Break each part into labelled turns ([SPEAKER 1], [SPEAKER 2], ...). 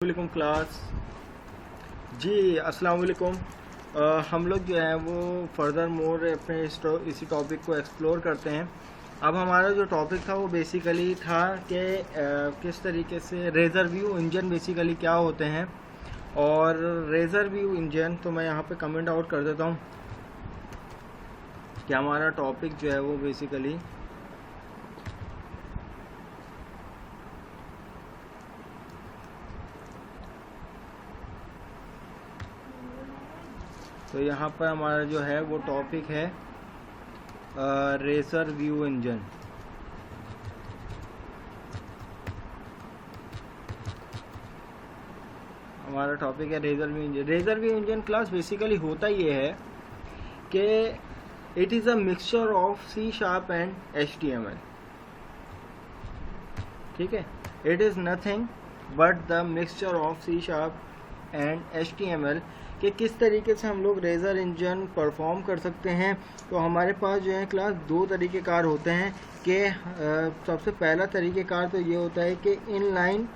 [SPEAKER 1] वालेकुम क्लास जी। अस्सलाम वालेकुम। हम लोग जो है वो फर्दर मोर अपने इसी टॉपिक को एक्सप्लोर करते हैं। अब हमारा जो टॉपिक था वो बेसिकली था कि किस तरीके से रेज़र व्यू इंजन बेसिकली क्या होते हैं। और रेज़र व्यू इंजन तो मैं यहाँ पे कमेंट आउट कर देता हूँ कि हमारा टॉपिक जो है वो बेसिकली तो यहाँ पर हमारा जो है वो टॉपिक है रेज़र व्यू इंजन। हमारा टॉपिक है Razor view engine. Razor view engine class basically होता ये है कि it is a mixture of C# and HTML। ठीक है, it is nothing but the mixture of C# and HTML कि किस तरीके से हम लोग रेज़र इंजन परफॉर्म कर सकते हैं। तो हमारे पास जो है क्लास दो तरीक़ेकार होते हैं कि सबसे पहला तरीक़ेकार तो ये होता है कि इनलाइन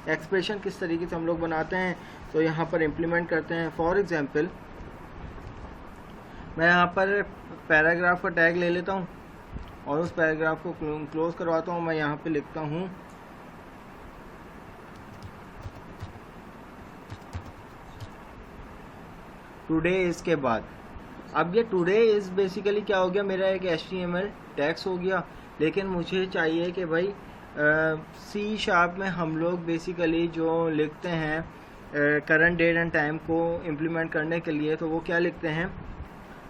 [SPEAKER 1] एक्सप्रेशन किस तरीके से हम लोग बनाते हैं, तो यहाँ पर इम्प्लीमेंट करते हैं। फॉर एग्जांपल मैं यहाँ पर पैराग्राफ का टैग ले लेता हूँ और उस पैराग्राफ को क्लोज करवाता हूँ। मैं यहाँ पे लिखता हूँ टुडे इसके बाद। अब ये टुडे इज़ बेसिकली क्या हो गया, मेरा एक HTML टैग्स हो गया। लेकिन मुझे चाहिए कि भाई C# में हम लोग बेसिकली जो लिखते हैं करंट डेट एंड टाइम को इम्प्लीमेंट करने के लिए, तो वो क्या लिखते हैं।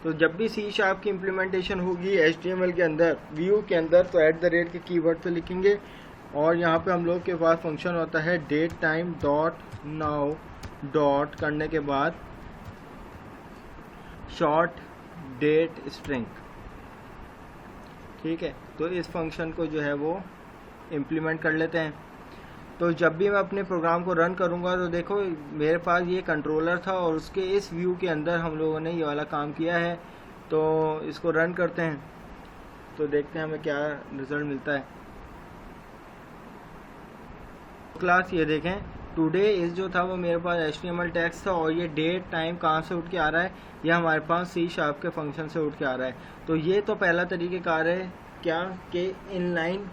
[SPEAKER 1] तो जब भी C# की इम्प्लीमेंटेशन होगी HTML के अंदर व्यू के अंदर, तो @ के कीवर्ड से लिखेंगे। और यहाँ पे हम लोग के पास फंक्शन होता है date time dot now dot करने के बाद शॉर्ट डेट स्ट्रिंग। ठीक है, तो इस फंक्शन को जो है वो इम्प्लीमेंट कर लेते हैं। तो जब भी मैं अपने प्रोग्राम को रन करूंगा तो देखो मेरे पास ये कंट्रोलर था और उसके इस व्यू के अंदर हम लोगों ने ये वाला काम किया है। तो इसको रन करते हैं तो देखते हैं हमें क्या रिजल्ट मिलता है। क्लास ये देखें टुडे इस जो था वो मेरे पास HTML टैग्स था और ये डेट टाइम कहाँ से उठ के आ रहा है, यह हमारे पास C# के फंक्शन से उठ के आ रहा है। तो ये तो पहला तरीक़ेकार है क्या कि इनलाइन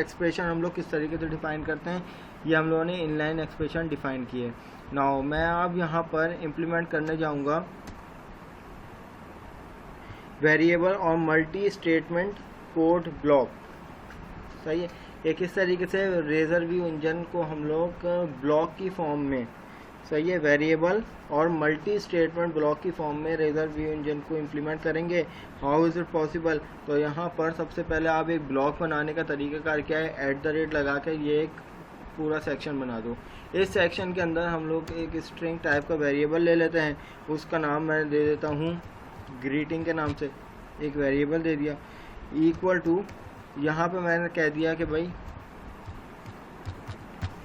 [SPEAKER 1] एक्सप्रेशन हम लोग किस तरीके से डिफ़ाइन करते हैं। ये हम लोगों ने इनलाइन एक्सप्रेशन डिफ़ाइन किए। नाउ मैं अब यहाँ पर इम्प्लीमेंट करने जाऊँगा वेरिएबल और मल्टी स्टेटमेंट कोड ब्लॉक। सही है, ये किस तरीके से रेज़र व्यू इंजन को हम लोग ब्लॉक की फॉर्म में, सही है, वेरिएबल और मल्टी स्टेटमेंट ब्लॉक की फॉर्म में रेज़र व्यू इंजन को इम्प्लीमेंट करेंगे। How is it possible. तो यहाँ पर सबसे पहले आप एक ब्लॉक बनाने का तरीक़ाकार क्या है, @ लगा के ये एक पूरा सेक्शन बना दो। इस सेक्शन के अंदर हम लोग एक स्ट्रिंग टाइप का वेरिएबल ले लेते हैं, उसका नाम मैं दे देता हूँ ग्रीटिंग के नाम से, एक वेरिएबल दे दिया। इक्वल टू यहाँ पे मैंने कह दिया कि भाई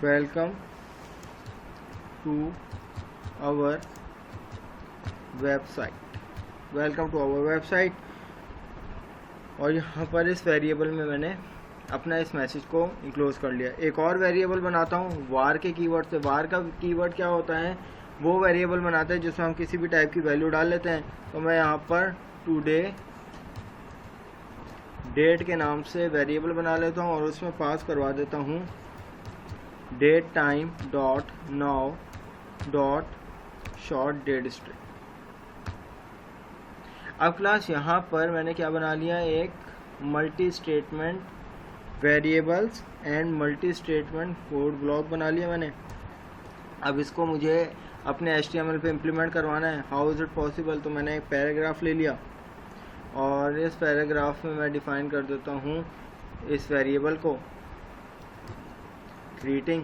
[SPEAKER 1] welcome to our website, welcome to our website. और यहाँ पर इस वेरिएबल में मैंने अपना इस मैसेज को इंक्लोज कर लिया। एक और वेरिएबल बनाता हूँ वार के कीवर्ड से। वार का कीवर्ड क्या होता है, वो वेरिएबल बनाते हैं जिसमें हम किसी भी टाइप की वैल्यू डाल लेते हैं। तो मैं यहाँ पर टुडे डेट के नाम से वेरिएबल बना लेता हूँ और उसमें पास करवा देता हूँ date time dot now dot short date string. अब क्लास यहाँ पर मैंने क्या बना लिया, एक multi statement variables and multi statement code block बना लिया मैंने। अब इसको मुझे अपने HTML पे इम्प्लीमेंट करवाना है। How is it possible. तो मैंने एक पैराग्राफ ले लिया और इस पैराग्राफ में मैं डिफ़ाइन कर देता हूँ इस वेरिएबल को ग्रीटिंग,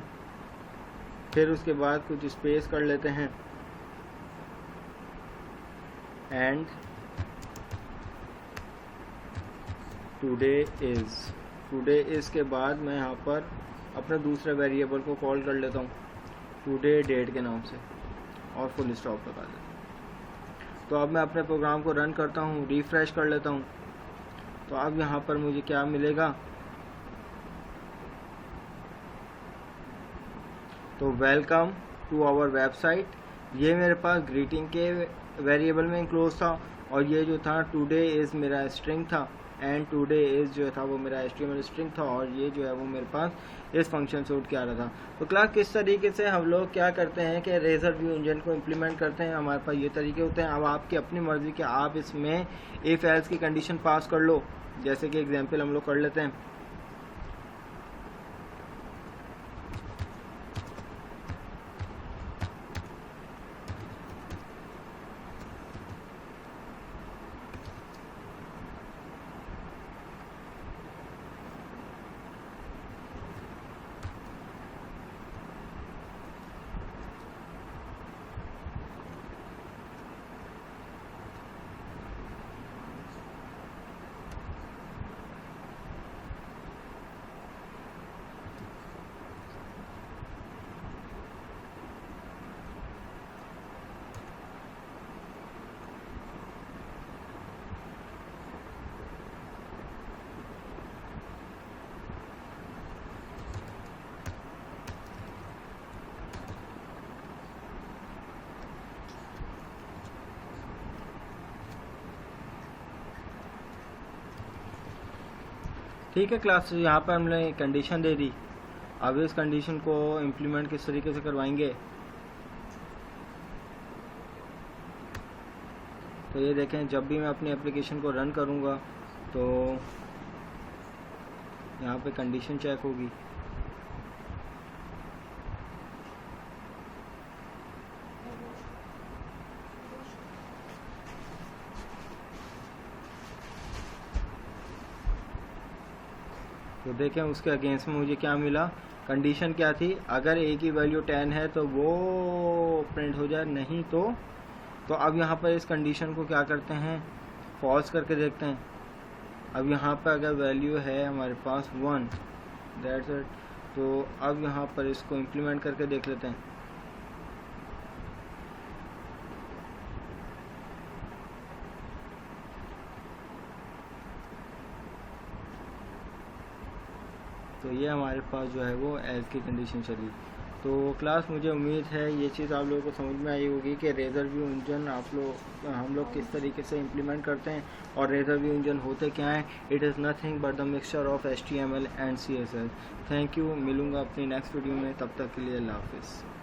[SPEAKER 1] फिर उसके बाद कुछ स्पेस कर लेते हैं एंड टुडे इज़ के बाद मैं यहाँ पर अपने दूसरे वेरिएबल को कॉल कर लेता हूँ टुडे डेट के नाम से और फुल स्टॉप लगा देता हूँ। तो अब मैं अपने प्रोग्राम को रन करता हूँ, रिफ़्रेश कर लेता हूँ। तो अब यहाँ पर मुझे क्या मिलेगा, तो वेलकम टू आवर वेबसाइट। ये मेरे पास ग्रीटिंग के वेरिएबल में इंक्लोज था, और ये जो था टुडे इज़ मेरा स्ट्रिंग था, एंड टुडे इज़ जो था वो मेरा HTML स्ट्रिंग था, और ये जो है वो मेरे पास इस फंक्शन से उठ के आ रहा था। तो क्लास किस तरीके से हम लोग क्या करते हैं कि रेजर व्यू इंजन को इम्प्लीमेंट करते हैं। हमारे पास ये तरीके होते हैं। अब आपकी अपनी मर्ज़ी कि आप इसमें इफ एल्स की कंडीशन पास कर लो, जैसे कि एग्जाम्पल हम लोग कर लेते हैं। ठीक है क्लास, यहाँ पर हमने कंडीशन दे दी। अब इस कंडीशन को इम्प्लीमेंट किस तरीके से करवाएंगे, तो ये देखें, जब भी मैं अपनी एप्लीकेशन को रन करूँगा तो यहाँ पे कंडीशन चेक होगी। तो देखें उसके अगेंस्ट में मुझे क्या मिला। कंडीशन क्या थी, अगर a की वैल्यू 10 है तो वो प्रिंट हो जाए, नहीं तो अब यहाँ पर इस कंडीशन को क्या करते हैं, फॉल्स करके देखते हैं। अब यहाँ पर अगर वैल्यू है हमारे पास 1, दैट्स इट। तो अब यहाँ पर इसको इम्प्लीमेंट करके देख लेते हैं। तो ये हमारे पास जो है वो एज की कंडीशन चली। तो क्लास मुझे उम्मीद है ये चीज़ आप लोगों को समझ में आई होगी कि रेजर व्यू इंजन हम लोग किस तरीके से इम्प्लीमेंट करते हैं, और रेजर व्यू इंजन होते क्या हैं। It is nothing but the mixture of HTML and CSS। Thank you, मिलूँगा अपनी नेक्स्ट वीडियो में, तब तक के लिए अल्लाह हाफिज़।